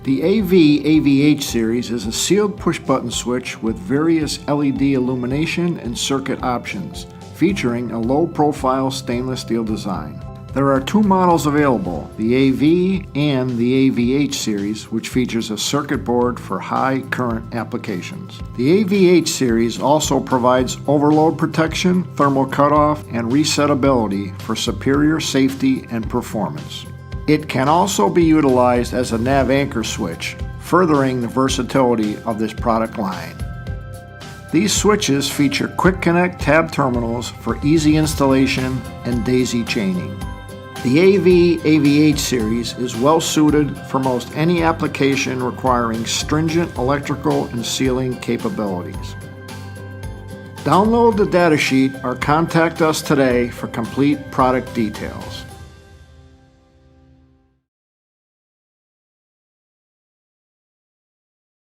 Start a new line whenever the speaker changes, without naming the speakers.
The AVH series is a sealed push-button switch with various LED illumination and circuit options, featuring a low-profile stainless steel design. There are two models available, the AV and the AVH series, which features a circuit board for high current applications. The AVH series also provides overload protection, thermal cutoff, and resettability for superior safety and performance. It can also be utilized as a nav anchor switch, furthering the versatility of this product line. These switches feature quick connect tab terminals for easy installation and daisy chaining. The AVH series is well suited for most any application requiring stringent electrical and sealing capabilities. Download the datasheet or contact us today for complete product details.